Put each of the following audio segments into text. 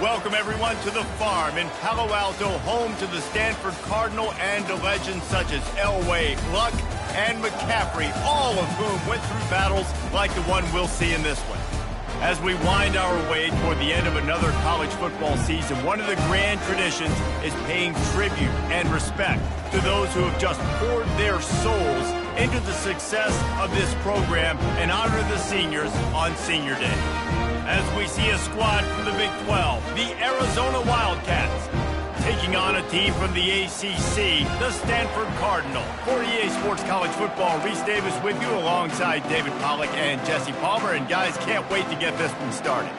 Welcome, everyone, to the farm in Palo Alto, home to the Stanford Cardinal and to legends such as Elway, Luck, and McCaffrey, all of whom went through battles like the one we'll see in this one. As we wind our way toward the end of another college football season, one of the grand traditions is paying tribute and respect to those who have just poured their souls into the success of this program and honor the seniors on Senior Day. As we see a squad from the Big 12, the Arizona Wildcats, taking on a team from the ACC, the Stanford Cardinal. For EA Sports College Football, Reese Davis with you alongside David Pollack and Jesse Palmer. And guys, can't wait to get this one started.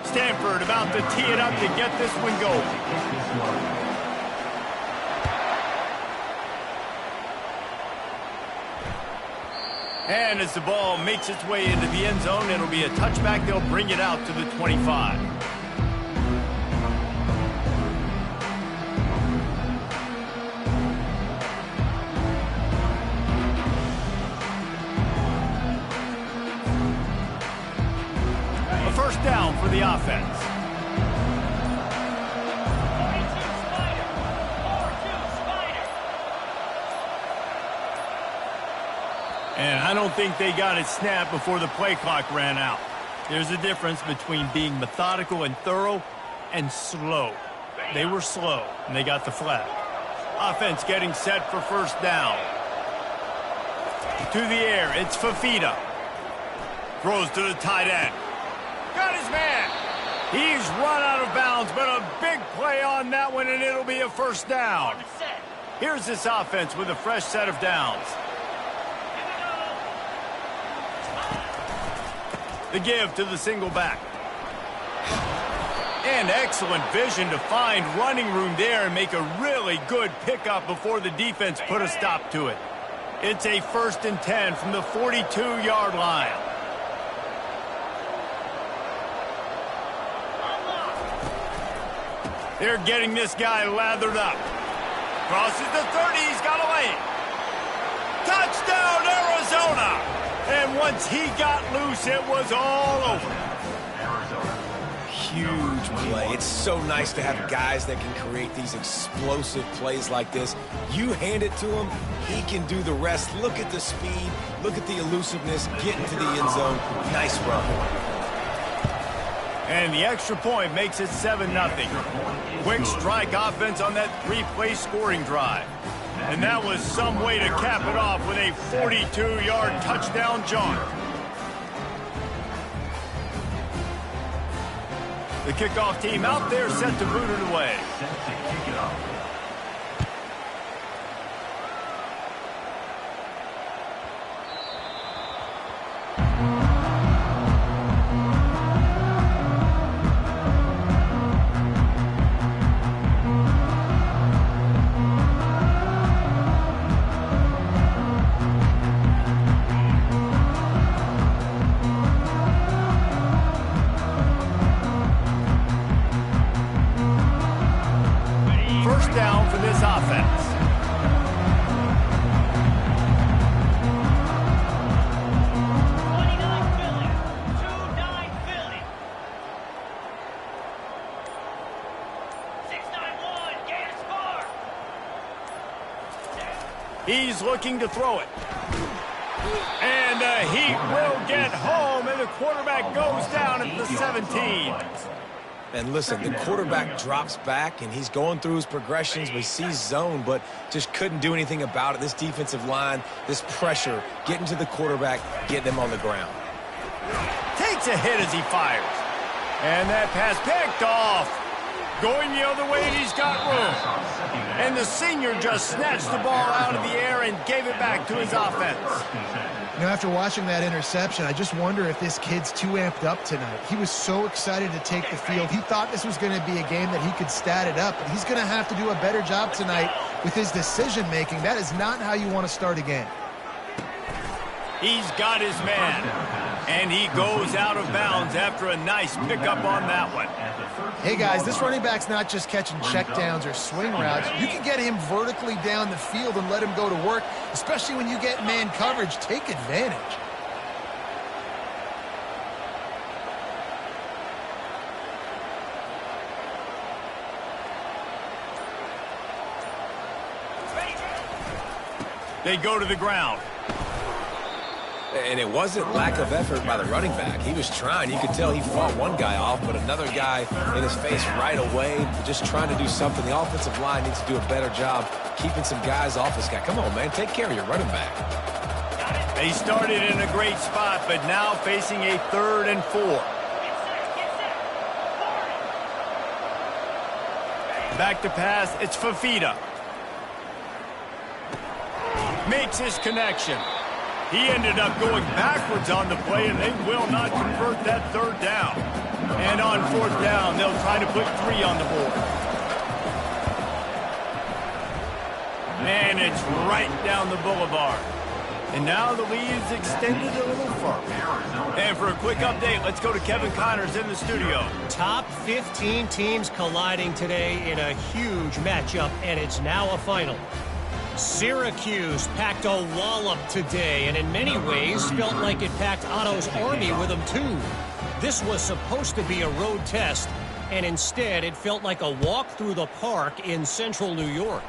Stanford about to tee it up to get this one going. And as the ball makes its way into the end zone, it'll be a touchback. They'll bring it out to the 25. A first down for the offense. And I don't think they got it snapped before the play clock ran out. There's a difference between being methodical and thorough and slow. They were slow, and they got the flag. Offense getting set for first down. To the air, it's Fafita. Throws to the tight end. Got his man. He's run out of bounds, but a big play on that one, and it'll be a first down. Here's this offense with a fresh set of downs. The give to the single back. And excellent vision to find running room there and make a really good pickup before the defense put a stop to it. It's a 1st and 10 from the 42-yard line. They're getting this guy lathered up. Crosses the 30, he's got a lane. Touchdown, Arizona! And once he got loose, it was all over. Huge play. It's so nice to have guys that can create these explosive plays like this. You hand it to him, he can do the rest. Look at the speed. Look at the elusiveness. Get into the end zone. Nice run. And the extra point makes it 7-0. Quick strike offense on that 3-play scoring drive. And that was some way to cap it off with a 42-yard touchdown jaunt. The kickoff team out there set to boot it away. Down for this offense. He's looking to throw it. And the Heat will get home, and the quarterback goes down at the 17. And listen, the quarterback drops back, and he's going through his progressions. We see zone, but just couldn't do anything about it. This defensive line, this pressure, getting to the quarterback, getting him on the ground. Takes a hit as he fires. And that pass picked off. Going the other way, and he's got room. And the senior just snatched the ball out of the air and gave it back to his offense. You know, after watching that interception, I just wonder if this kid's too amped up tonight. He was so excited to take the field. He thought this was going to be a game that he could stat it up. But he's going to have to do a better job tonight with his decision-making. That is not how you want to start a game. He's got his man. And he goes out of bounds after a nice pickup on that one. Hey, guys, this running back's not just catching checkdowns or swing routes. You can get him vertically down the field and let him go to work, especially when you get man coverage. Take advantage. They go to the ground. And it wasn't lack of effort by the running back. He was trying. You could tell he fought one guy off, but another guy in his face right away, just trying to do something. The offensive line needs to do a better job keeping some guys off this guy. Come on, man. Take care of your running back. They started in a great spot, but now facing a 3rd and 4. Back to pass. It's Fafita. Makes his connection. He ended up going backwards on the play, and they will not convert that 3rd down. And on 4th down, they'll try to put 3 on the board. And it's right down the boulevard. And now the lead is extended a little further. And for a quick update, let's go to Kevin Connors in the studio. Top 15 teams colliding today in a huge matchup, and it's now a final. Syracuse packed a wallop today, and in many ways felt like it packed Otto's Army with them too. This was supposed to be a road test, and instead it felt like a walk through the park in central New York.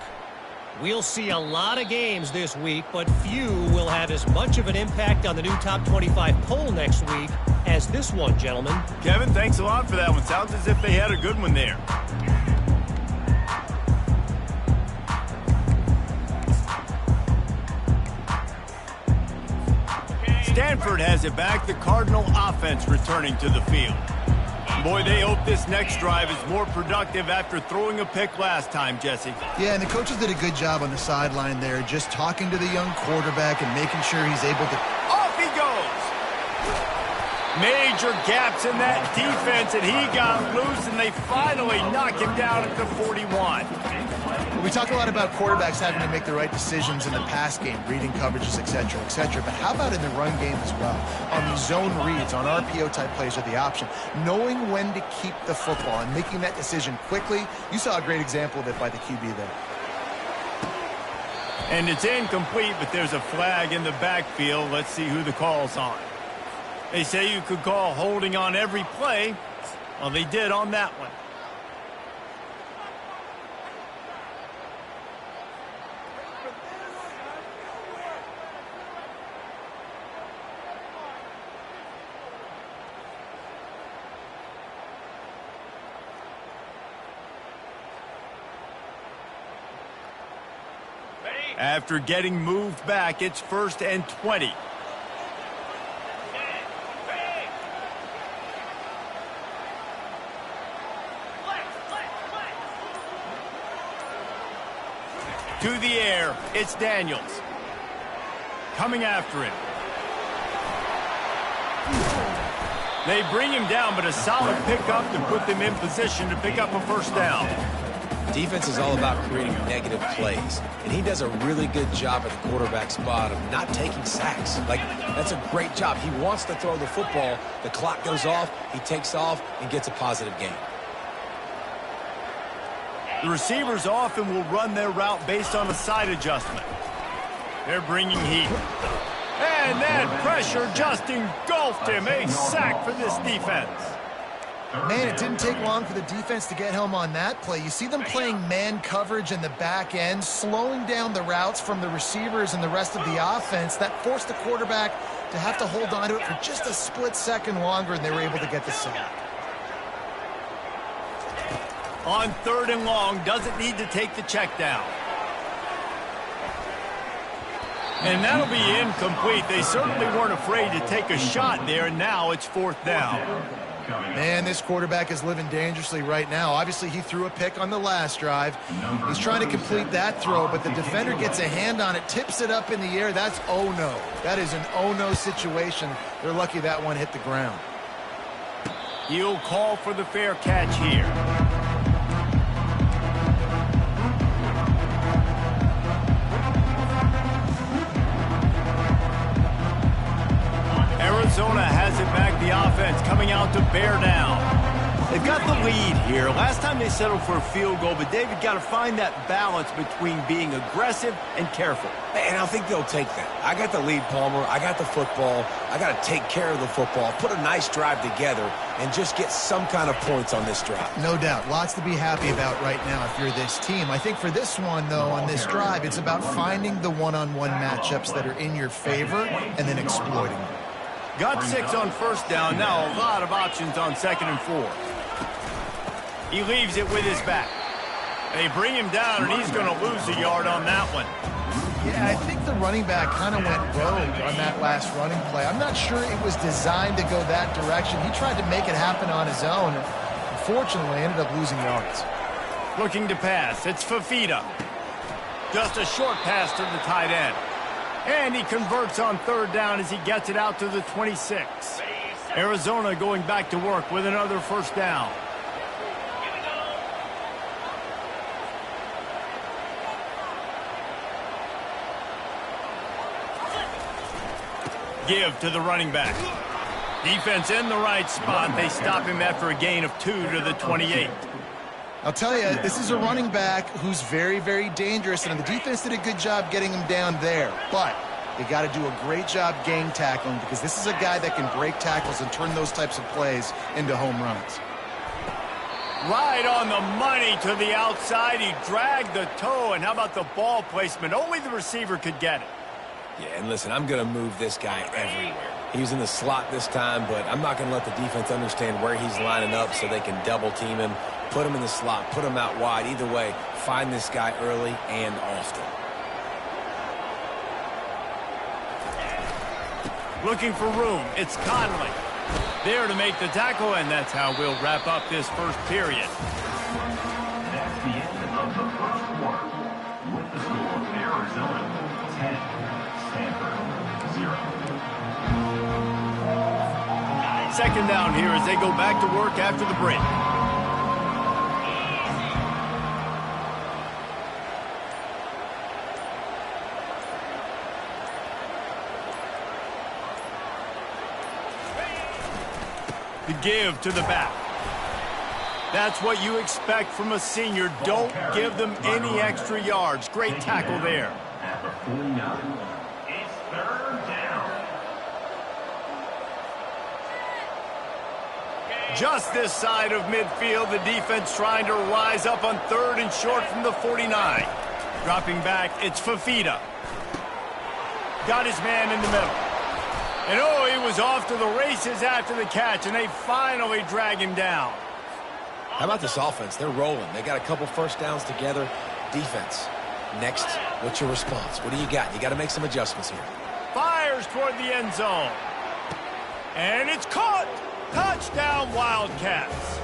We'll see a lot of games this week, but few will have as much of an impact on the new top 25 poll next week as this one, gentlemen. Kevin, thanks a lot for that one. Sounds as if they had a good one there. Stanford has it back. The Cardinal offense returning to the field. Boy, they hope this next drive is more productive after throwing a pick last time, Jesse. Yeah, and the coaches did a good job on the sideline there, just talking to the young quarterback and making sure he's able to... Off he goes! Major gaps in that defense, and he got loose, and they finally knock him down at the 41. We talk a lot about quarterbacks having to make the right decisions in the pass game, reading coverages, et cetera, but how about in the run game as well? On these zone reads, on RPO-type plays are the option. Knowing when to keep the football and making that decision quickly, you saw a great example of it by the QB there. And it's incomplete, but there's a flag in the backfield. Let's see who the call's on. They say you could call holding on every play. Well, they did on that one. After getting moved back, it's 1st and 20. To the air, it's Daniels. Coming after him. They bring him down, but a solid pickup to put them in position to pick up a 1st down. Defense is all about creating negative plays, and he does a really good job at the quarterback spot of not taking sacks. Like, that's a great job. He wants to throw the football. The clock goes off, he takes off, and gets a positive gain. The receivers often will run their route based on a side adjustment. They're bringing heat. And that pressure just engulfed him. A sack for this defense. Man, it didn't take long for the defense to get home on that play. You see them playing man coverage in the back end, slowing down the routes from the receivers and the rest of the offense. That forced the quarterback to have to hold on to it for just a split second longer, and they were able to get the sack. On 3rd and long, doesn't need to take the check down. And that'll be incomplete. They certainly weren't afraid to take a shot there, and now it's 4th down. Man, this quarterback is living dangerously right now. Obviously, he threw a pick on the last drive. He's trying to complete that throw, but the defender gets a hand on it, tips it up in the air. That's oh-no. That is an oh-no situation. They're lucky that one hit the ground. He'll call for the fair catch here. Arizona has it back, the offense coming out to bear down. They've got the lead here. Last time they settled for a field goal, but David got to find that balance between being aggressive and careful. And I think they'll take that. I got the lead, Palmer. I got the football. I got to take care of the football, put a nice drive together, and just get some kind of points on this drive. No doubt. Lots to be happy about right now if you're this team. I think for this one, though, on this drive, it's about finding the one-on-one matchups that are in your favor and then exploiting them. Got 6 on first down. Now a lot of options on 2nd and 4. He leaves it with his back. They bring him down, and he's going to lose a yard on that one. Yeah, I think the running back kind of went rogue on that last running play. I'm not sure it was designed to go that direction. He tried to make it happen on his own. Unfortunately, ended up losing yards. Looking to pass. It's Fafita. Just a short pass to the tight end. And he converts on 3rd down as he gets it out to the 26. Arizona going back to work with another 1st down. Give to the running back. Defense in the right spot. They stop him after a gain of 2 to the 28. I'll tell you, this is a running back who's very, very dangerous, and the defense did a good job getting him down there. But they got to do a great job gang tackling because this is a guy that can break tackles and turn those types of plays into home runs. Right on the money to the outside. He dragged the toe, and how about the ball placement? Only the receiver could get it. Yeah, and listen, I'm going to move this guy everywhere. He was in the slot this time, but I'm not going to let the defense understand where he's lining up so they can double-team him, put him in the slot, put him out wide. Either way, find this guy early and often. Looking for room. It's Conley. There to make the tackle, and that's how we'll wrap up this first period. That's the end of the first quarter. With the score, Arizona 10, Stanford 0. 2nd down here as they go back to work after the break. The give to the back. That's what you expect from a senior. Don't give them any extra yards. Great tackle there. At the 49. It's 3rd down. Just this side of midfield, the defense trying to rise up on 3rd and short from the 49. Dropping back, it's Fafita. Got his man in the middle. And oh, he was off to the races after the catch, and they finally drag him down. How about this offense? They're rolling. They got a couple 1st downs together. Defense. Next, what's your response? What do you got? You got to make some adjustments here. Fires toward the end zone. And it's caught. Touchdown, Wildcats.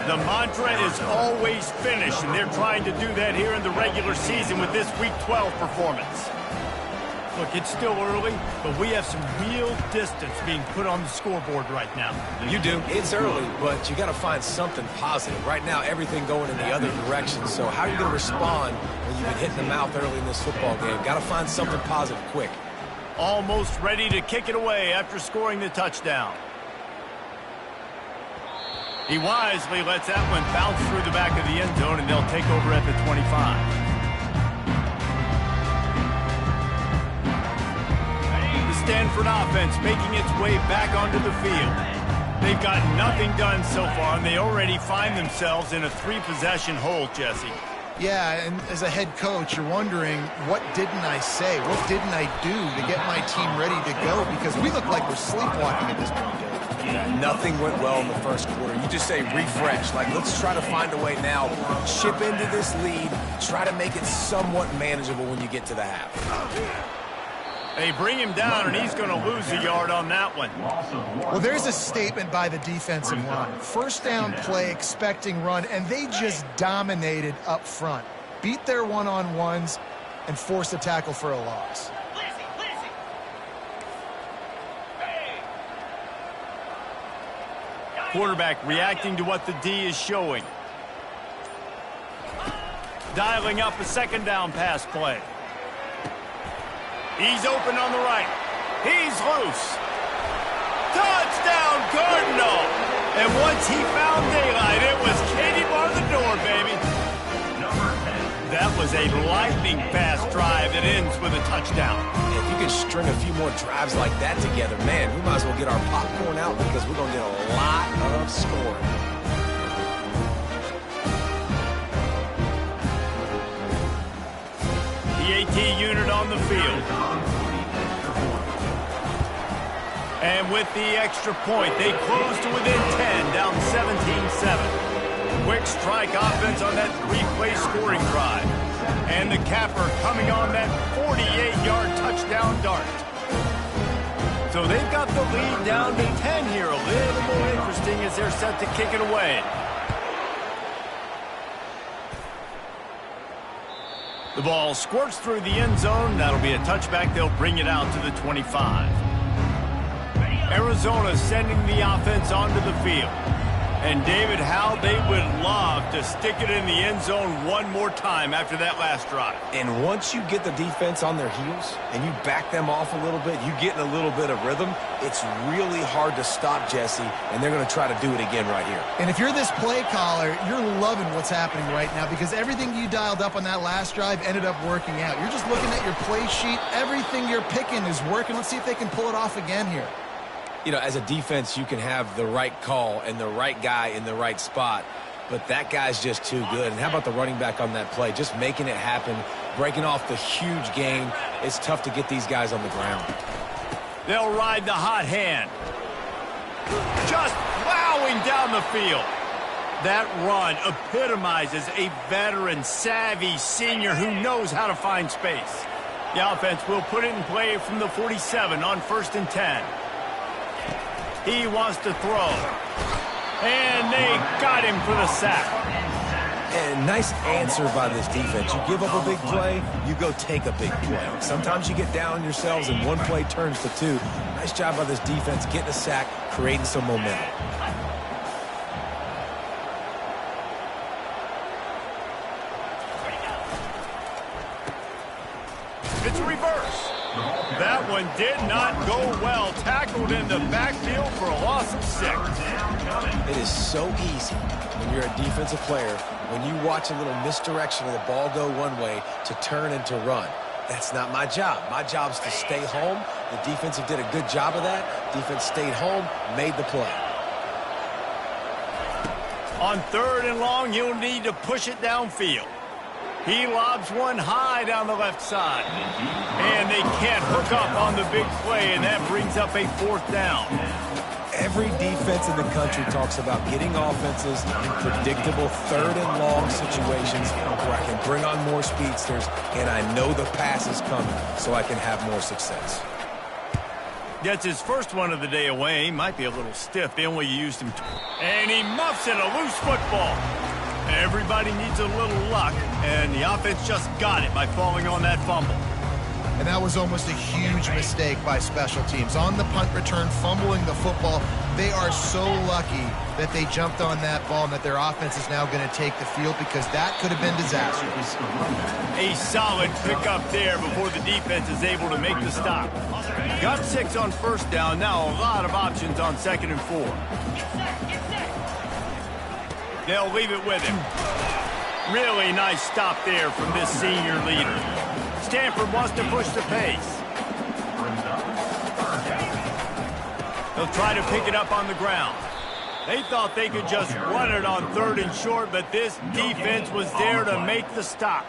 The mantra is always finish, and they're trying to do that here in the regular season with this Week 12 performance. Look, it's still early, but we have some real distance being put on the scoreboard right now. You do. It's early, but you got to find something positive. Right now, everything going in the other direction. So how are you going to respond when you've been hitting the mouth early in this football game? Got to find something positive quick. Almost ready to kick it away after scoring the touchdown. He wisely lets that one bounce through the back of the end zone, and they'll take over at the 25. Stanford offense making its way back onto the field. They've got nothing done so far, and they already find themselves in a 3-possession hole, Jesse. Yeah, and as a head coach, you're wondering, what didn't I say? What didn't I do to get my team ready to go? Because we look like we're sleepwalking at this point, Dave. Yeah, nothing went well in the first quarter. You just say refresh. Like, let's try to find a way now. Chip into this lead. Try to make it somewhat manageable when you get to the half. They bring him down, and he's going to lose a yard on that one. Well, there's a statement by the defensive line. 1st down play, expecting run, and they just dominated up front. Beat their one-on-ones and forced a tackle for a loss. Quarterback reacting to what the D is showing. Dialing up a 2nd down pass play. He's open on the right. He's loose. Touchdown, Cardinal! And once he found daylight, it was Katie bar the door, baby. That was a lightning-fast drive that ends with a touchdown. If you can string a few more drives like that together, man, we might as well get our popcorn out because we're going to get a lot of scoring. The AT unit on the field. And with the extra point, they close to within 10, down 17-7. Quick strike offense on that three-play scoring drive. And the capper coming on that 48-yard touchdown dart. So they've got the lead down to 10 here. A little more interesting as they're set to kick it away. The ball squirts through the end zone. That'll be a touchback. They'll bring it out to the 25. Arizona sending the offense onto the field. And David, how they would love to stick it in the end zone one more time after that last drive. And once you get the defense on their heels and you back them off a little bit, you get in a little bit of rhythm, it's really hard to stop Jesse, and they're going to try to do it again right here. And if you're this play caller, you're loving what's happening right now because everything you dialed up on that last drive ended up working out. You're just looking at your play sheet. Everything you're picking is working. Let's see if they can pull it off again here. You know, as a defense, you can have the right call and the right guy in the right spot, but that guy's just too good. And how about the running back on that play? Just making it happen, breaking off the huge gain. It's tough to get these guys on the ground. They'll ride the hot hand. Just plowing down the field. That run epitomizes a veteran, savvy senior who knows how to find space. The offense will put it in play from the 47 on 1st and 10. He wants to throw. And they got him for the sack. And nice answer by this defense. You give up a big play, you go take a big play. Sometimes you get down yourselves and one play turns to two. Nice job by this defense getting a sack, creating some momentum. It's a reverse. That one did not go well. Tackled in the backfield for a loss of 6. It is so easy when you're a defensive player, when you watch a little misdirection of the ball go one way to turn and to run. That's not my job. My job is to stay home. The defensive did a good job of that. Defense stayed home, made the play. On 3rd and long, you'll need to push it downfield. He lobs one high down the left side. And they can't hook up on the big play, and that brings up a 4th down. Every defense in the country talks about getting offenses in predictable 3rd and long situations where I can bring on more speedsters, and I know the pass is coming, so I can have more success. Gets his first one of the day away. Might be a little stiff. They only used him. And he muffs it, a loose football. Everybody needs a little luck, and the offense just got it by falling on that fumble. And that was almost a huge mistake by special teams. On the punt return, fumbling the football, they are so lucky that they jumped on that ball and that their offense is now going to take the field because that could have been disastrous. A solid pickup there before the defense is able to make the stop. Got 6 on 1st down, now a lot of options on 2nd and 4. They'll leave it with him. Really nice stop there from this senior leader. Stanford wants to push the pace. They'll try to pick it up on the ground. They thought they could just run it on 3rd and short, but this defense was there to make the stop.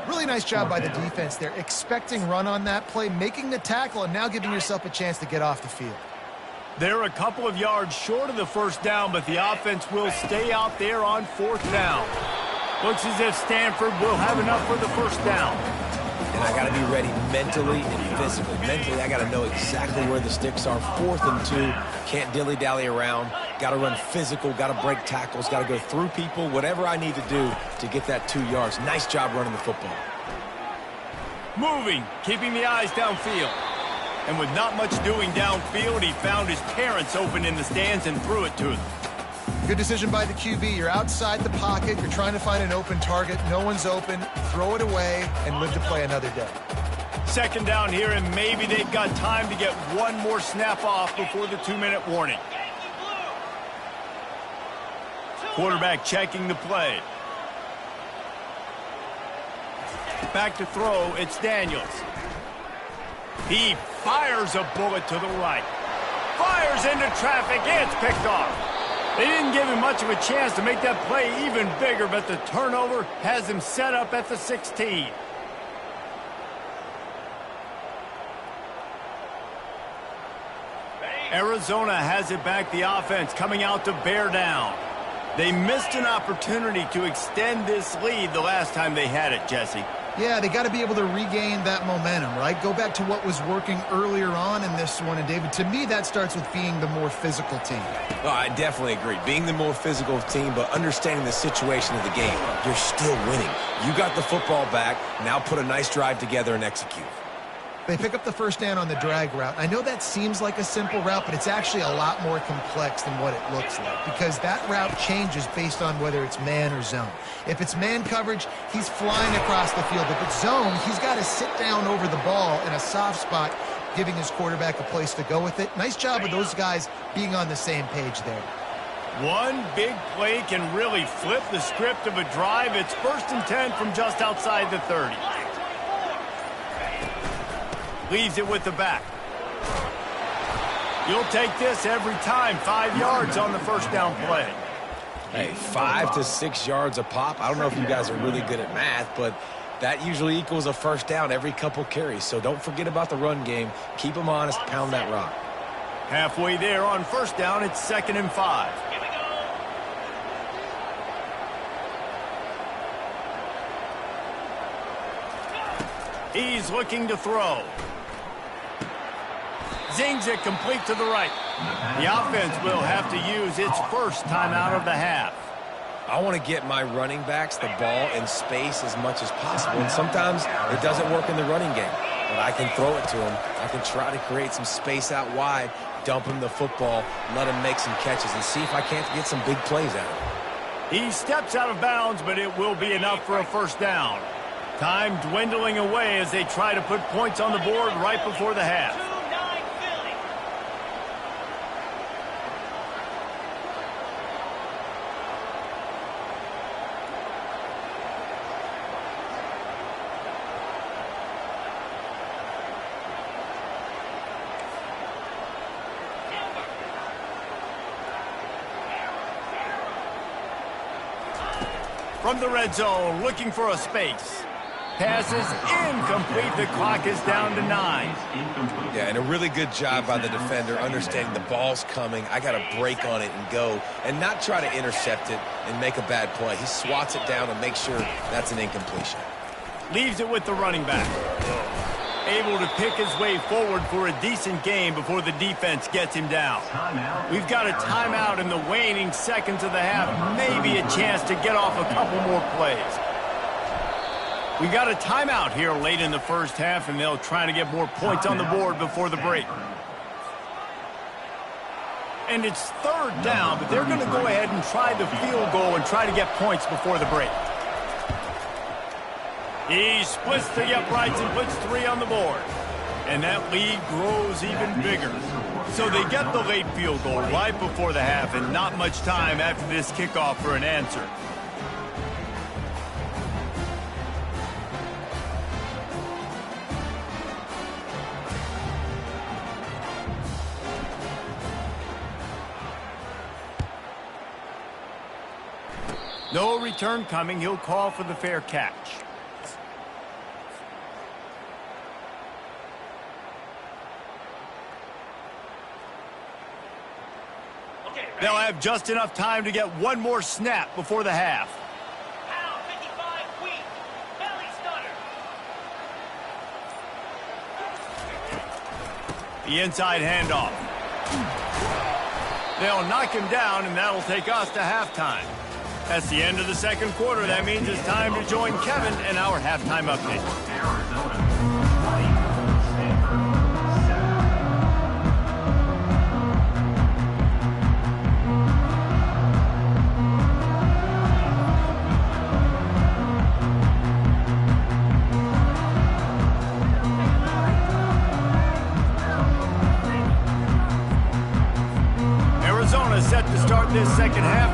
Really nice job by the defense there. Expecting run on that play, making the tackle, and now giving yourself a chance to get off the field. They're a couple of yards short of the 1st down, but the offense will stay out there on 4th down. Looks as if Stanford will have enough for the 1st down. And I got to be ready mentally and physically. Mentally, I got to know exactly where the sticks are. 4th and 2. Can't dilly-dally around. Got to run physical. Got to break tackles. Got to go through people. Whatever I need to do to get that 2 yards. Nice job running the football. Moving, keeping the eyes downfield. And with not much doing downfield, he found his parents open in the stands and threw it to them. Good decision by the QB. You're outside the pocket. You're trying to find an open target. No one's open. Throw it away and live to play another day. Second down here, and maybe they've got time to get one more snap off before the 2-minute warning. Quarterback checking the play. Back to throw, it's Daniels. He fires a bullet to the right. Fires into traffic, it's picked off. They didn't give him much of a chance to make that play even bigger, but the turnover has him set up at the 16. Arizona has it back, the offense coming out to bear down. They missed an opportunity to extend this lead the last time they had it, Jesse. Yeah, they got to be able to regain that momentum, right? Go back to what was working earlier on in this one. And, David, to me, that starts with being the more physical team. Well, I definitely agree. Being the more physical team, but understanding the situation of the game. You're still winning. You got the football back. Now put a nice drive together and execute. They pick up the first down on the drag route. I know that seems like a simple route, but it's actually a lot more complex than what it looks like because that route changes based on whether it's man or zone. If it's man coverage, he's flying across the field. If it's zone, he's got to sit down over the ball in a soft spot, giving his quarterback a place to go with it. Nice job of those guys being on the same page there. One big play can really flip the script of a drive. It's 1st and 10 from just outside the 30. Leaves it with the back. You'll take this every time. 5 yards on the first down play. Hey, 5 to 6 yards a pop. I don't know if you guys are really good at math, but that usually equals a first down every couple carries. So don't forget about the run game. Keep them honest. Pound that rock. Halfway there on first down, it's 2nd and 5. He's looking to throw. Zings it complete to the right. The offense will have to use its first timeout of the half. I want to get my running backs the ball in space as much as possible, and sometimes it doesn't work in the running game. But I can throw it to them. I can try to create some space out wide, dump him the football, let him make some catches, and see if I can't get some big plays out of him. He steps out of bounds, but it will be enough for a first down. Time dwindling away as they try to put points on the board right before the half. From the red zone, looking for a space. Passes incomplete. The clock is down to 9. Yeah, and a really good job by the defender understanding the ball's coming. I got to break on it and go and not try to intercept it and make a bad play. He swats it down and makes sure that's an incompletion. Leaves it with the running back. Able to pick his way forward for a decent game before the defense gets him down. We've got a timeout in the waning seconds of the half. Maybe a chance to get off a couple more plays. We got a timeout here late in the first half, and they'll try to get more points on the board before the break. And it's 3rd down, but they're going to go ahead and try the field goal and try to get points before the break. He splits the uprights and puts 3 on the board. And that lead grows even bigger. So they get the late field goal right before the half, and not much time after this kickoff for an answer. No return coming. He'll call for the fair catch. They'll have just enough time to get one more snap before the half. The inside handoff. They'll knock him down, and that'll take us to halftime. That's the end of the second quarter. That means it's time to join Kevin in our halftime update.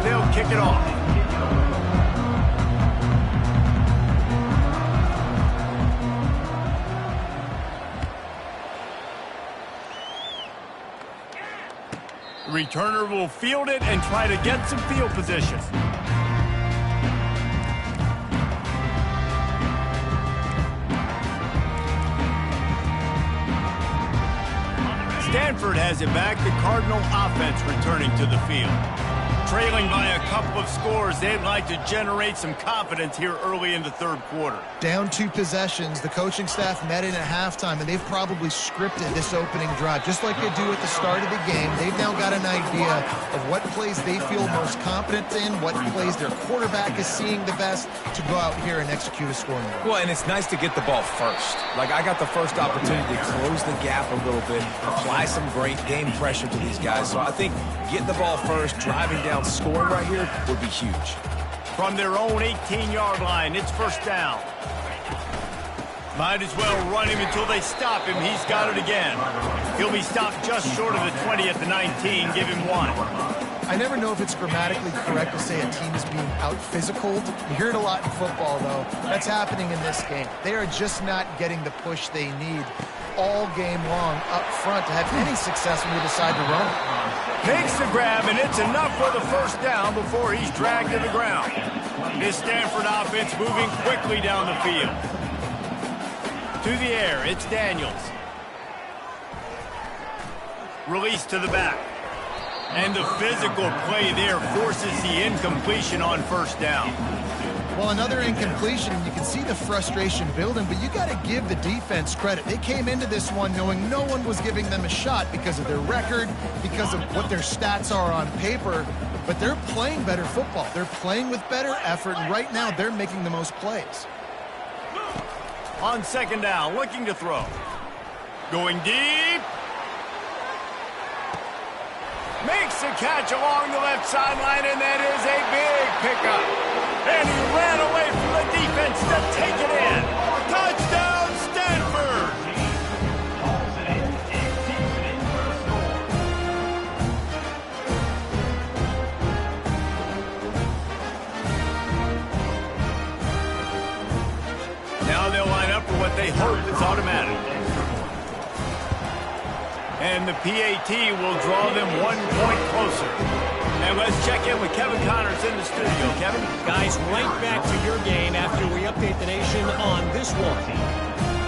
they'll kick it off. The returner will field it and try to get some field position. Stanford has it back. The Cardinal offense returning to the field. Trailing by a couple of scores, they'd like to generate some confidence here early in the third quarter. Down 2 possessions, the coaching staff met in at halftime, and they've probably scripted this opening drive. Just like they do at the start of the game, they've now got an idea of what plays they feel most confident in, what plays their quarterback is seeing the best to go out here and execute a scoring drive. Well, and it's nice to get the ball first. Like, I got the first opportunity to close the gap a little bit, apply some great game pressure to these guys. So I think getting the ball first, driving down, scoring right here would be huge. From their own 18-yard line, it's first down. Might as well run him until they stop him. He's got it again. He'll be stopped just short of the 20 at the 19. Give him 1. I never know if it's grammatically correct to say a team is being out-physicaled. You hear it a lot in football, though. That's happening in this game. They are just not getting the push they need all game long up front to have any success when you decide to run it. Makes the grab, and it's enough for the first down before he's dragged to the ground. This Stanford offense moving quickly down the field. To the air, it's Daniels. Release to the back. And the physical play there forces the incompletion on first down. Well, another incompletion, and you can see the frustration building, but you got to give the defense credit. They came into this one knowing no one was giving them a shot because of their record, because of what their stats are on paper, but they're playing better football. They're playing with better effort, and right now they're making the most plays. On second down, looking to throw. Going deep. Makes a catch along the left sideline, and that is a big pickup. And he ran away from the defense to take it in. Touchdown, Stanford! Hauls it in and keeps it in for a score. Now they'll line up for what they hope is automatic. And the PAT will draw them 1 point closer. And let's check in with Kevin Connors in the studio. Kevin? Guys, right back to your game after we update the nation on this one.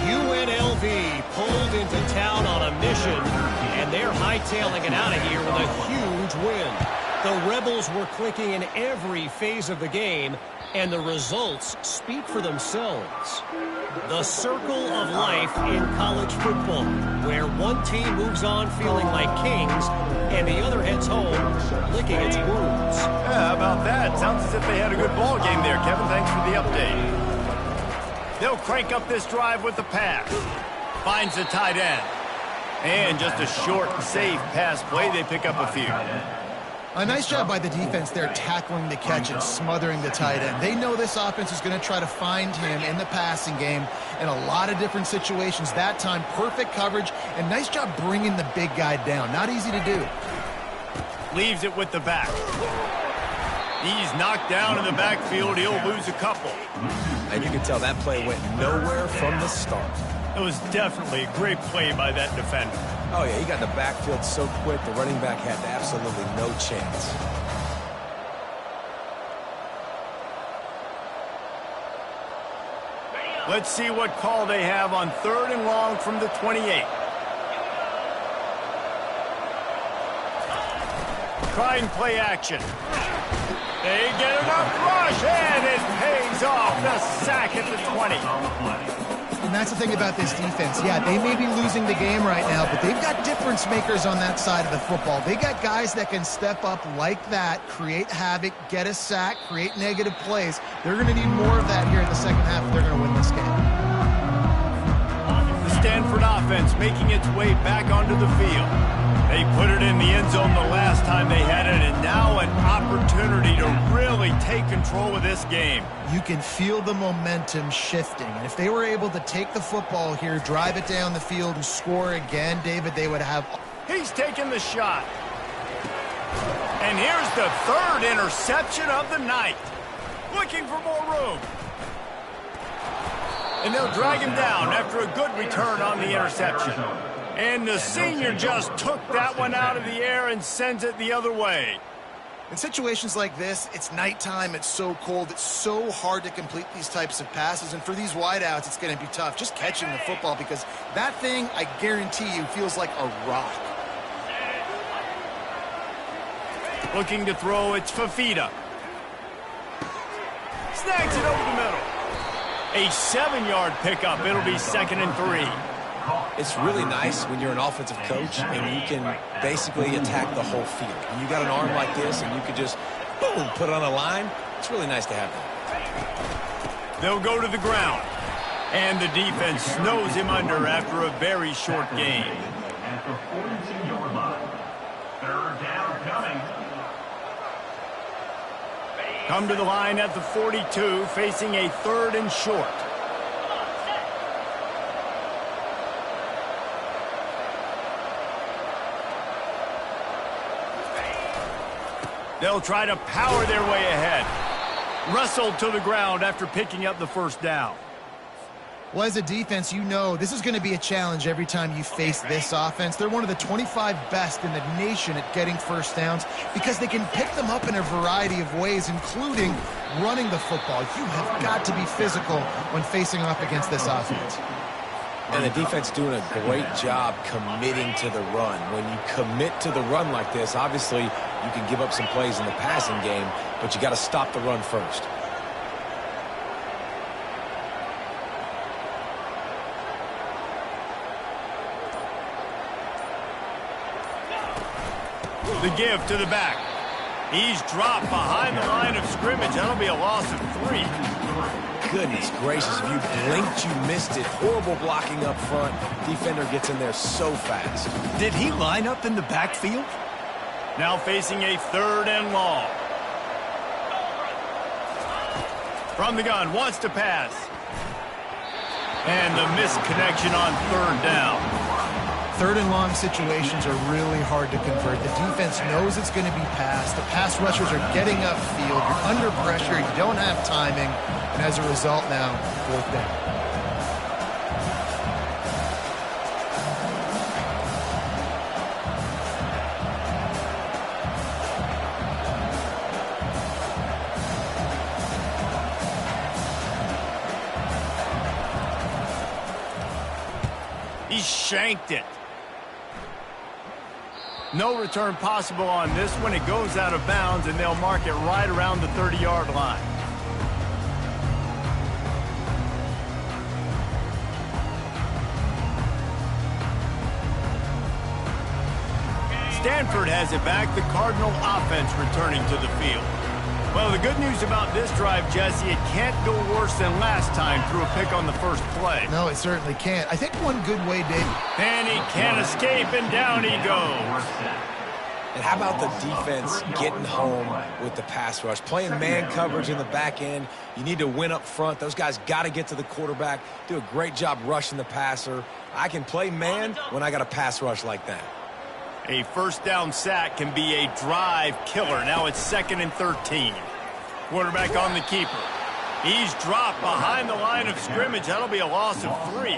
UNLV pulled into town on a mission, and they're hightailing it out of here with a huge win. The Rebels were clicking in every phase of the game, and the results speak for themselves. The circle of life in college football, where one team moves on feeling like kings, and the other heads home licking its wounds. Yeah, how about that? Sounds as if they had a good ball game there, Kevin. Thanks for the update. They'll crank up this drive with the pass. Finds the tight end. And just a short, safe pass play. They pick up a few. A nice job by the defense there tackling the catch and smothering the tight end. They know this offense is going to try to find him in the passing game in a lot of different situations. That time, perfect coverage, and nice job bringing the big guy down. Not easy to do. Leaves it with the back. He's knocked down in the backfield. He'll lose a couple. And you can tell that play went nowhere from the start. It was definitely a great play by that defender. Oh, yeah, he got in the backfield so quick, the running back had absolutely no chance. Let's see what call they have on 3rd and long from the 28. Try and play action. They get enough rush, and it pays off. The sack at the 20. And that's the thing about this defense. Yeah, they may be losing the game right now, but they've got difference makers on that side of the football. They got guys that can step up like that, create havoc, get a sack, create negative plays. They're going to need more of that here in the second half if they're going to win this game. The Stanford offense making its way back onto the field. They put it in the end zone the last time they had it, and now an opportunity to really take control of this game. You can feel the momentum shifting, and if they were able to take the football here, drive it down the field, and score again, David, they would have... He's taking the shot. And here's the third interception of the night. Looking for more room. And they'll drag him down after a good return on the interception. And the senior just took that one out of the air and sends it the other way. In situations like this, it's nighttime, it's so cold, it's so hard to complete these types of passes, and for these wideouts, it's going to be tough just catching the football because that thing, I guarantee you, feels like a rock. Looking to throw, it's Fafita. Snags it over the middle. A 7-yard pickup. It'll be 2nd and 3. It's really nice when you're an offensive coach and you can basically attack the whole field. When you got an arm like this and you can just, boom, put it on a line, it's really nice to have that. They'll go to the ground. And the defense snows him under after a very short game. At the 42-yard line. 3rd down coming. Come to the line at the 42, facing a 3rd and short. They'll try to power their way ahead. Wrestled to the ground after picking up the first down. Well, as a defense, you know this is going to be a challenge every time you face this offense. They're one of the 25 best in the nation at getting first downs because they can pick them up in a variety of ways, including running the football. You have got to be physical when facing off against this offense. And the defense doing a great job committing to the run. When you commit to the run like this, obviously you can give up some plays in the passing game, but you got to stop the run first. The give to the back. He's dropped behind the line of scrimmage. That'll be a loss of 3. Goodness gracious, if you blinked, you missed it. Horrible blocking up front. Defender gets in there so fast. Did he line up in the backfield? Now facing a 3rd and long. From the gun, wants to pass. And the misconnection on 3rd down. 3rd and long situations are really hard to convert. The defense knows it's going to be passed. The pass rushers are getting upfield. You're under pressure. You don't have timing. And as a result now, 4th down. He shanked it. No return possible on this one. It goes out of bounds, and they'll mark it right around the 30-yard line. Stanford has it back. The Cardinal offense returning to the field. Well, the good news about this drive, Jesse, it can't go worse than last time through a pick on the first play. No, it certainly can't. I think one good way, Dave. And he can't escape, and down he goes. And how about the defense getting home with the pass rush? Playing man coverage in the back end. You need to win up front. Those guys got to get to the quarterback, do a great job rushing the passer. I can play man when I got a pass rush like that. A first down sack can be a drive killer. Now it's 2nd and 13. Quarterback on the keeper. He's dropped behind the line of scrimmage. That'll be a loss of 3.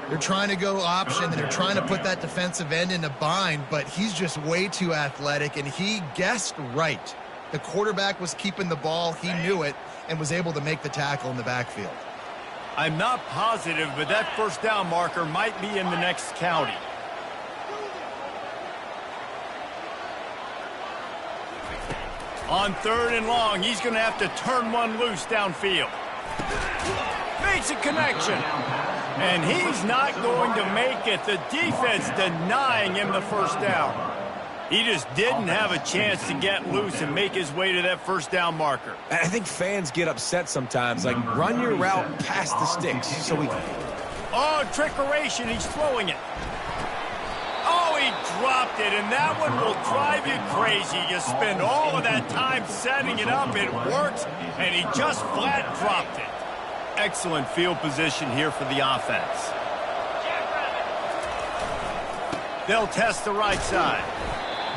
They're trying to go option, and they're trying to put that defensive end in a bind, but he's just way too athletic, and he guessed right. The quarterback was keeping the ball. He knew it and was able to make the tackle in the backfield. I'm not positive, but that first down marker might be in the next county. On 3rd and long, he's going to have to turn one loose downfield. Makes a connection. And he's not going to make it. The defense denying him the first down. He just didn't have a chance to get loose and make his way to that first down marker. And I think fans get upset sometimes. Like, run your route past the sticks so we can... Oh, trickeration. He's throwing it. Oh, he dropped it, and that one will drive you crazy. You spend all of that time setting it up. It works, and he just flat dropped it. Excellent field position here for the offense. They'll test the right side.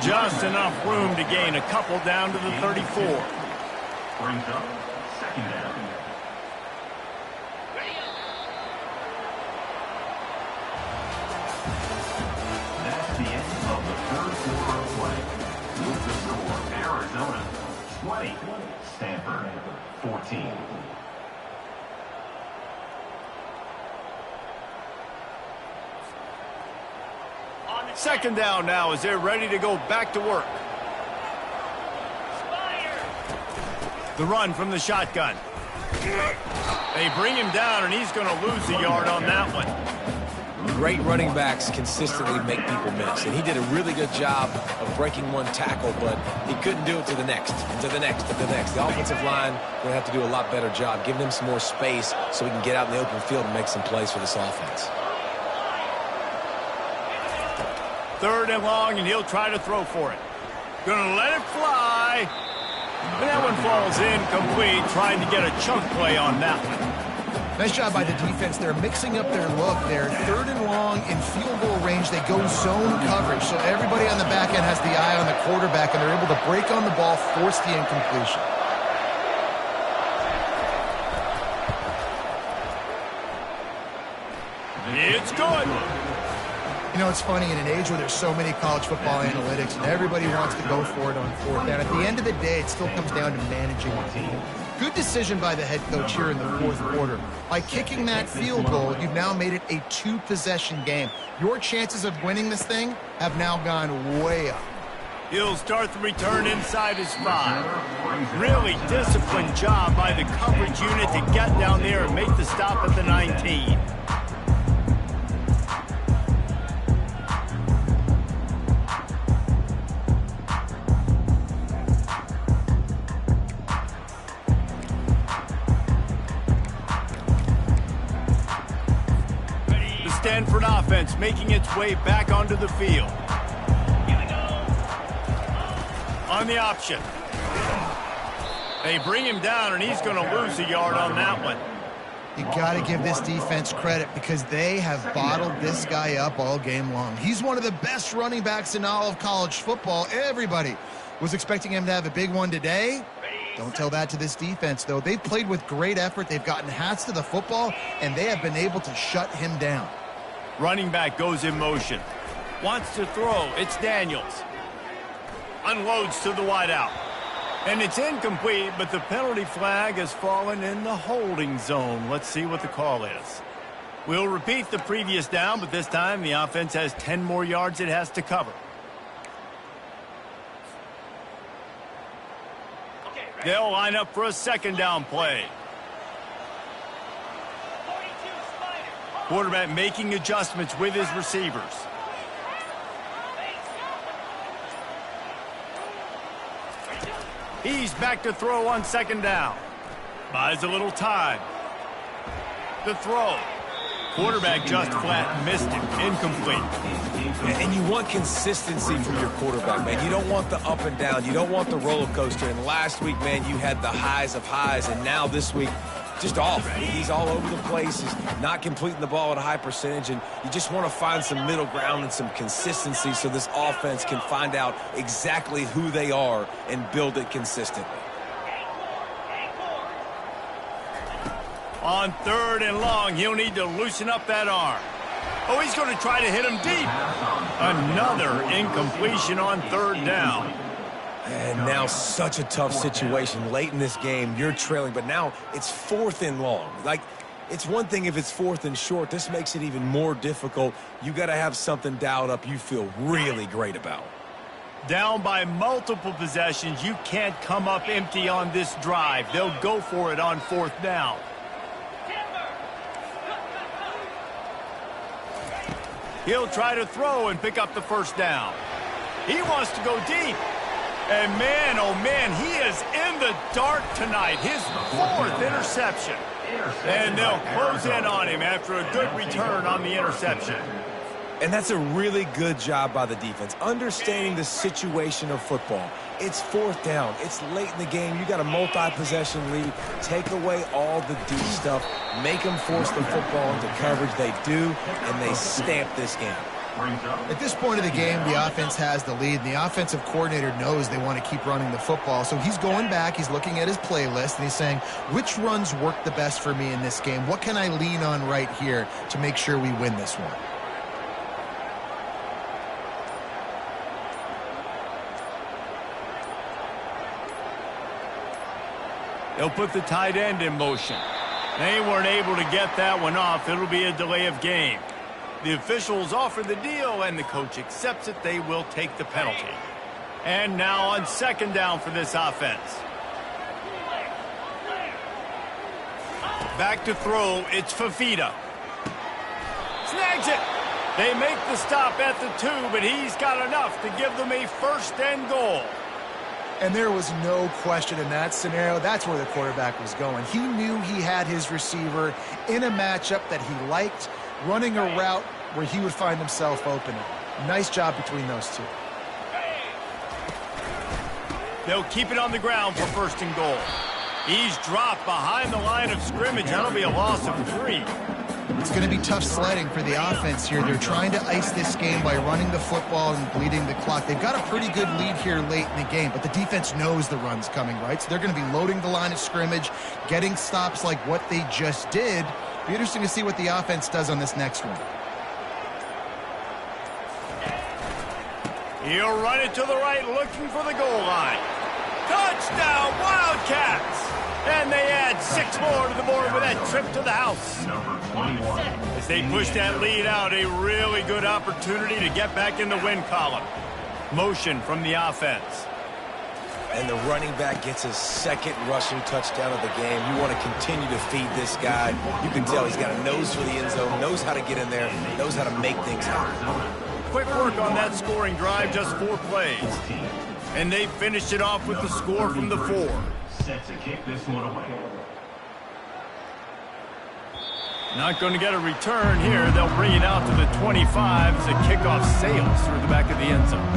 Just enough room to gain a couple down to the 34. Brings up second down. That's the end of the third quarter of play. With the score, Arizona 20, Stanford 14. Second down now as they're ready to go back to work. The run from the shotgun. They bring him down, and he's going to lose a yard on that one. Great running backs consistently make people miss, and he did a really good job of breaking one tackle, but he couldn't do it to the next, and to the next, and to the next. The offensive line will have to do a lot better job, giving him some more space so he can get out in the open field and make some plays for this offense. Third and long, and he'll try to throw for it. Gonna let it fly. And that one falls incomplete, trying to get a chunk play on that one. Nice job by the defense. They're mixing up their look. They're third and long in field goal range. They go zone coverage, so everybody on the back end has the eye on the quarterback, and they're able to break on the ball, force the incompletion. It's good. You know, it's funny, in an age where there's so many college football analytics and everybody wants to go for it on fourth down, at the end of the day, it still comes down to managing the team. Good decision by the head coach here in the fourth quarter. By kicking that field goal, you've now made it a two-possession game. Your chances of winning this thing have now gone way up. He'll start the return inside his 5. Really disciplined job by the coverage unit to get down there and make the stop at the 19. Stanford offense making its way back onto the field. On the option. They bring him down, and he's going to lose a yard on that one. You got to give this defense credit because they have bottled this guy up all game long. He's one of the best running backs in all of college football. Everybody was expecting him to have a big one today. Don't tell that to this defense, though. They've played with great effort. They've gotten hats to the football, and they have been able to shut him down. Running back goes in motion. Wants to throw. It's Daniels. Unloads to the wideout. And it's incomplete, but the penalty flag has fallen in the holding zone. Let's see what the call is. We'll repeat the previous down, but this time the offense has 10 more yards it has to cover. They'll line up for a second down play. Quarterback making adjustments with his receivers. He's back to throw on second down. Buys a little time. The throw. Quarterback just flat missed it. Incomplete. And you want consistency from your quarterback, man. You don't want the up and down. You don't want the roller coaster. And last week, man, you had the highs of highs. And now this week, just off. He's all over the place. He's not completing the ball at a high percentage, and you just want to find some middle ground and some consistency so this offense can find out exactly who they are and build it consistently. On third and long, he'll need to loosen up that arm. Oh, he's going to try to hit him deep. Another incompletion on third down. And now such a tough situation. Late in this game, you're trailing, but now it's fourth and long. Like, it's one thing if it's fourth and short. This makes it even more difficult. You got to have something dialed up you feel really great about. Down by multiple possessions, you can't come up empty on this drive. They'll go for it on fourth down. He'll try to throw and pick up the first down. He wants to go deep. And man, oh man, he is in the dark tonight. His fourth interception. And they'll close in on him after a good return on the interception. And that's a really good job by the defense, understanding the situation of football. It's fourth down. It's late in the game. You got a multi-possession lead. Take away all the deep stuff. Make them force the football into coverage. They do, and they stamp this game. Brings up. At this point of the game, the offense has the lead, and the offensive coordinator knows they want to keep running the football. So he's going back, he's looking at his playlist, and he's saying, which runs work the best for me in this game? What can I lean on right here to make sure we win this one? They'll put the tight end in motion. They weren't able to get that one off. It'll be a delay of game. The officials offer the deal, and the coach accepts it. They will take the penalty. And now on second down for this offense. Back to throw. It's Fafita. Snags it. They make the stop at the 2, but he's got enough to give them a first and goal. And there was no question in that scenario. That's where the quarterback was going. He knew he had his receiver in a matchup that he liked, running a route where he would find himself open. Nice job between those two. They'll keep it on the ground for first and goal. He's dropped behind the line of scrimmage. That'll be a loss of 3. It's going to be tough sledding for the offense here. They're trying to ice this game by running the football and bleeding the clock. They've got a pretty good lead here late in the game, but the defense knows the run's coming, right? So they're going to be loading the line of scrimmage, getting stops like what they just did. Be interesting to see what the offense does on this next one. He'll run it to the right, looking for the goal line. Touchdown, Wildcats! And they add 6 more to the board with that trip to the house. Number 21. As they push that lead out, a really good opportunity to get back in the win column. Motion from the offense. And the running back gets his second rushing touchdown of the game. You want to continue to feed this guy. You can tell he's got a nose for the end zone, knows how to get in there, knows how to make things happen. Quick work on that scoring drive, just 4 plays. And they finished it off with the score from the 4. Set to kick this one away. Not going to get a return here. They'll bring it out to the 25 as the kickoff sails through the back of the end zone.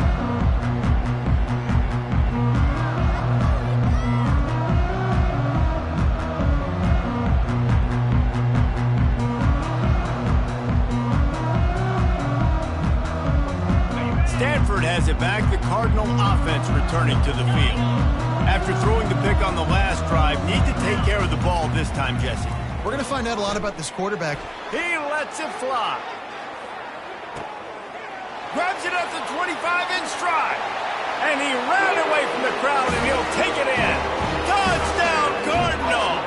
Stanford has it back. The Cardinal offense returning to the field. After throwing the pick on the last drive, need to take care of the ball this time, Jesse. We're going to find out a lot about this quarterback. He lets it fly. Grabs it at the 25 in stride. And he ran away from the crowd, and he'll take it in. Touchdown, Cardinal!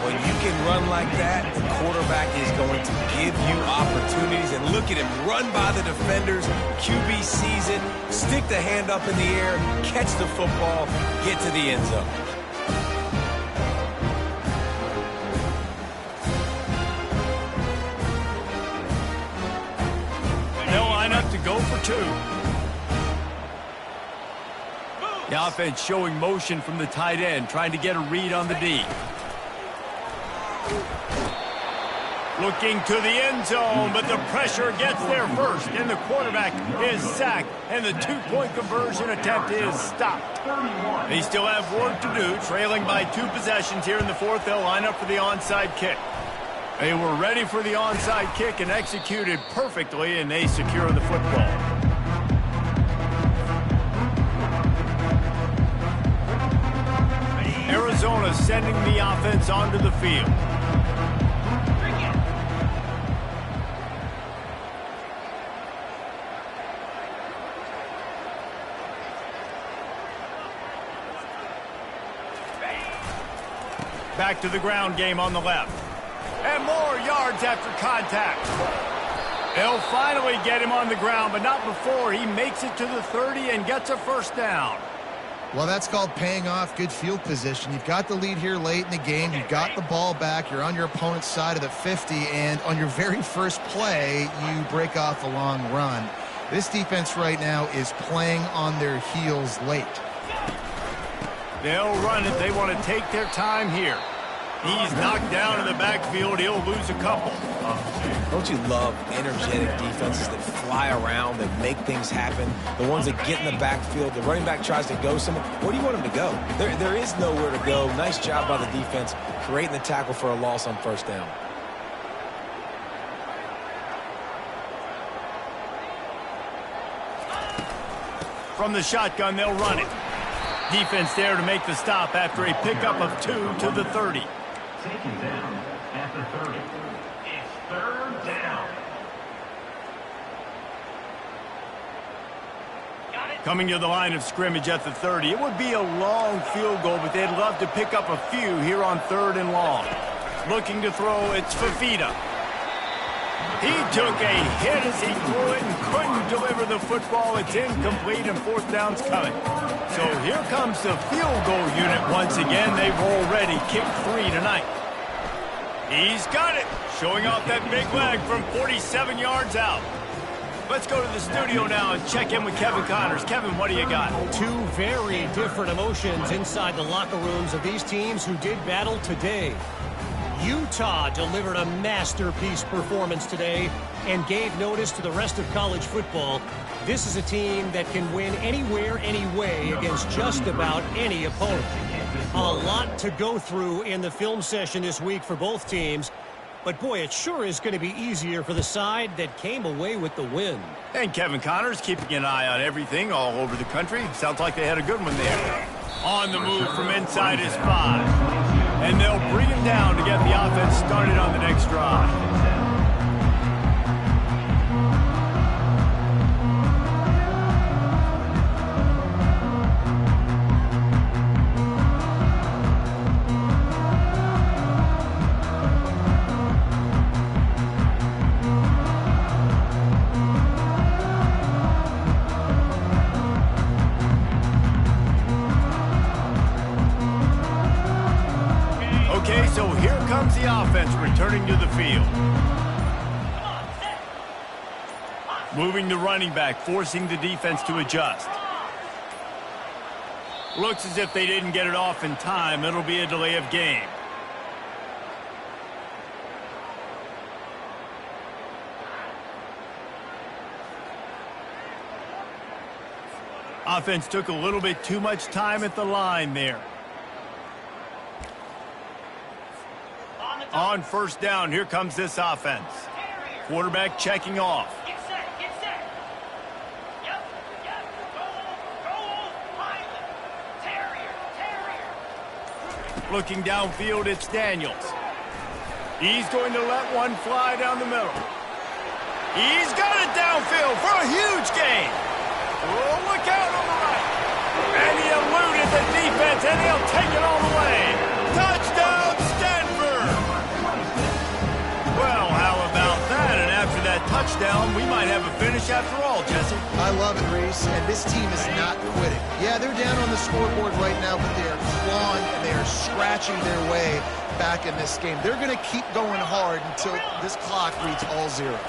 When you can run like that, the quarterback is going to give you opportunities. And look at him run by the defenders. QB sees it, stick the hand up in the air, catch the football, get to the end zone. They'll line up to go for 2. The offense showing motion from the tight end, trying to get a read on the D. Looking to the end zone, but the pressure gets there first, and the quarterback is sacked, and the 2-point conversion attempt is stopped. They still have work to do, trailing by 2 possessions here in the 4th. They'll line up for the onside kick. They were ready for the onside kick and executed perfectly, and they secure the football. Arizona sending the offense onto the field. Back to the ground game on the left. And more yards after contact. They'll finally get him on the ground, but not before he makes it to the 30 and gets a first down. Well, that's called paying off good field position. You've got the lead here late in the game. You've got the ball back. You're on your opponent's side of the 50, and on your very first play, you break off a long run. This defense right now is playing on their heels late. They'll run it. They want to take their time here. He's knocked down in the backfield. He'll lose a couple. Don't you love energetic defenses that fly around, that make things happen? The ones that get in the backfield. The running back tries to go somewhere. Where do you want him to go? There is nowhere to go. Nice job by the defense creating the tackle for a loss on first down. From the shotgun, they'll run it. Defense there to make the stop after a pickup of 2 to the 30. Taken down at the 30. It's third down. Coming to the line of scrimmage at the 30. It would be a long field goal, but they'd love to pick up a few here on 3rd and long. Looking to throw, it's Fafita. He took a hit as he threw it and couldn't deliver the football. It's incomplete and 4th down's coming. So here comes the field goal unit once again. They've already kicked 3 tonight. He's got it, showing off that big leg from 47 yards out. Let's go to the studio now and check in with Kevin Connors. Kevin, what do you got? 2 very different emotions inside the locker rooms of these teams who did battle today. Utah delivered a masterpiece performance today and gave notice to the rest of college football. This is a team that can win anywhere, any way against just about any opponent. A lot to go through in the film session this week for both teams. But, boy, it sure is going to be easier for the side that came away with the win. And Kevin Connors keeping an eye on everything all over the country. Sounds like they had a good one there. On the move from inside his 5. And they'll bring him down to get the offense started on the next drive. So here comes the offense returning to the field. Moving the running back, forcing the defense to adjust. Looks as if they didn't get it off in time. It'll be a delay of game. Offense took a little bit too much time at the line there. On 1st down, here comes this offense. Quarterback checking off. Get set, get set. Yep. Go, Terrier. Looking downfield, it's Daniels. He's going to let one fly down the middle. He's got it downfield for a huge gain. Oh, look out on the right. And he eluded the defense, and he'll take it all the way. Touchdown, Stanford! Well, how about that? And after that touchdown, we might have a finish after all, Jesse. I love it, Reese, and this team is not quitting. Yeah, they're down on the scoreboard right now, but they are clawing and they are scratching their way back in this game. They're going to keep going hard until this clock reads all zeros.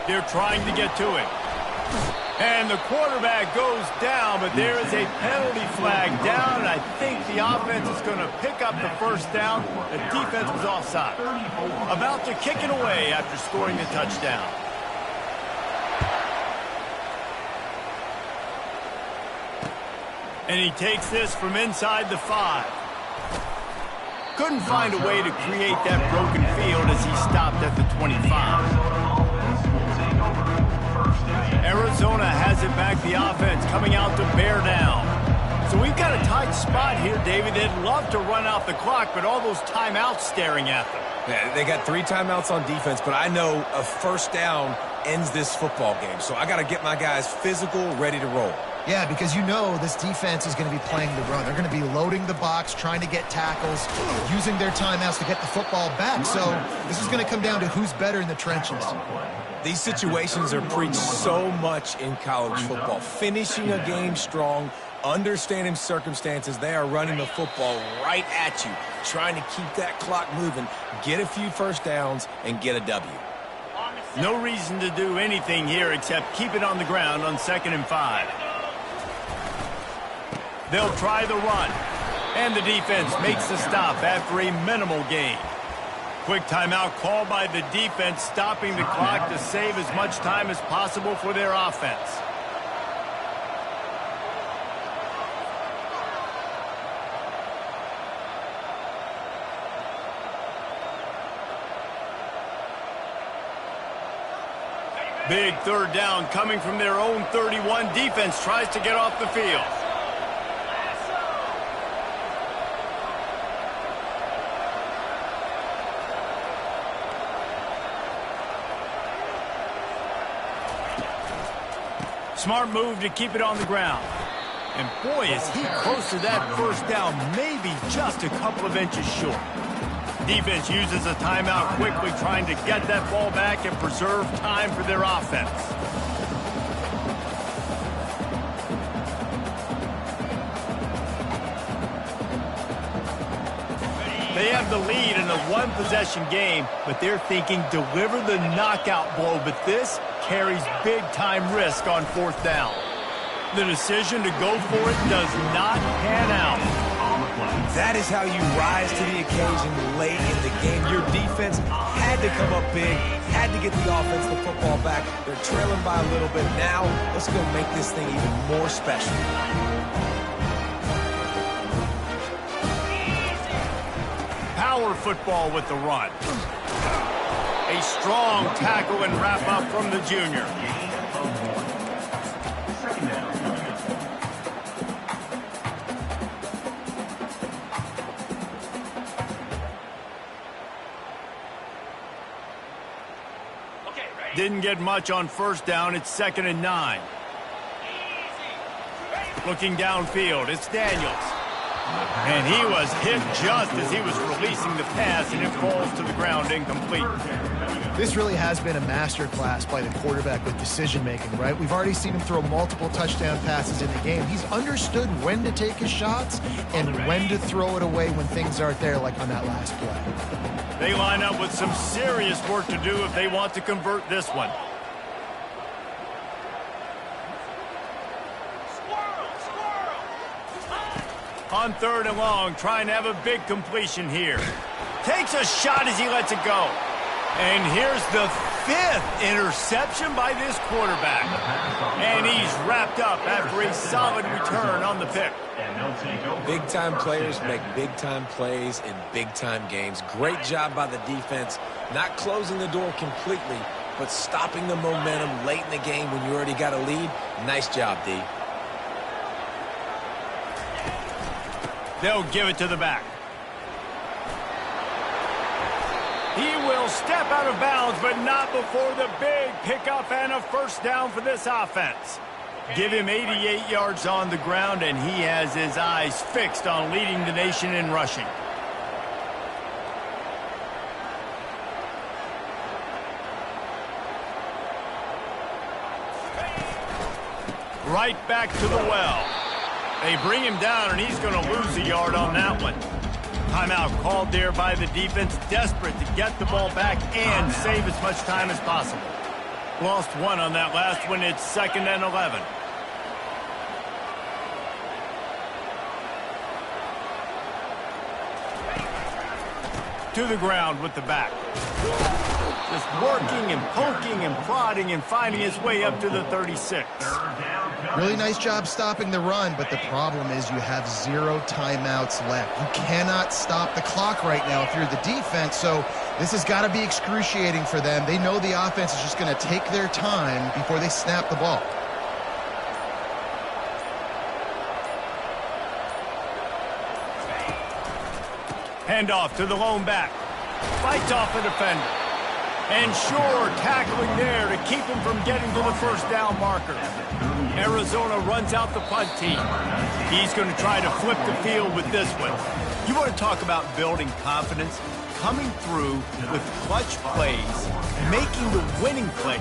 They're trying to get to it. And the quarterback goes down, but there is a penalty flag down, and I think the offense is going to pick up the 1st down. The defense was offside. About to kick it away after scoring the touchdown. And he takes this from inside the 5. Couldn't find a way to create that broken field as he stopped at the 25. Arizona has it back, the offense coming out to bear down. So we've got a tight spot here, David. They'd love to run out the clock, but all those timeouts staring at them. Yeah, they got 3 timeouts on defense, but I know a 1st down ends this football game. So I got to get my guys physical, ready to roll. Yeah, because you know this defense is going to be playing the run. They're going to be loading the box, trying to get tackles, using their timeouts to get the football back. So this is going to come down to who's better in the trenches. These situations are preached so much in college football. Finishing a game strong, understanding circumstances. They are running the football right at you, trying to keep that clock moving, get a few 1st downs, and get a W. No reason to do anything here except keep it on the ground on 2nd and 5. They'll try the run. And the defense makes the stop after a minimal gain. Quick timeout called by the defense, stopping the clock to save as much time as possible for their offense. Big third down coming from their own 31. Defense tries to get off the field. Smart move to keep it on the ground. And boy, is he close to that first down, maybe just a couple of inches short. Defense uses a timeout quickly, trying to get that ball back and preserve time for their offense. They have the lead in a one-possession game, but they're thinking deliver the knockout blow, but this carries big-time risk on fourth down. The decision to go for it does not pan out. That is how you rise to the occasion late in the game. Your defense had to come up big, had to get the offense the football back. They're trailing by a little bit now. Let's go make this thing even more special. Power football with the run. A strong tackle and wrap up from the junior. Didn't get much on first down. It's 2nd and 9. Looking downfield, it's Daniels. And he was hit just as he was releasing the pass, and it falls to the ground incomplete. This really has been a masterclass by the quarterback with decision-making, right? We've already seen him throw multiple touchdown passes in the game. He's understood when to take his shots and when to throw it away when things aren't there, like on that last play. They line up with some serious work to do if they want to convert this one. On 3rd and long, trying to have a big completion here. Takes a shot as he lets it go. And here's the 5th interception by this quarterback. And he's wrapped up after a solid return on the pick. Big-time players make big-time plays in big-time games. Great job by the defense, not closing the door completely, but stopping the momentum late in the game when you already got a lead. Nice job, D. They'll give it to the back. He will step out of bounds, but not before the big pickup and a first down for this offense. Give him 88 yards on the ground, and he has his eyes fixed on leading the nation in rushing. Right back to the well. They bring him down, and he's going to lose a yard on that one. Timeout called there by the defense, desperate to get the ball back and save as much time as possible. Lost one on that last one. It's 2nd and 11. To the ground with the back. Just working and poking and prodding and finding his way up to the 36. Really nice job stopping the run, but the problem is you have 0 timeouts left. You cannot stop the clock right now if you're the defense, so this has got to be excruciating for them. They know the offense is just going to take their time before they snap the ball. Handoff to the lone back. Fights off the defender. And sure, tackling there to keep him from getting to the first down marker. Arizona runs out the punt team. He's going to try to flip the field with this one. You want to talk about building confidence? Coming through with clutch plays, making the winning play.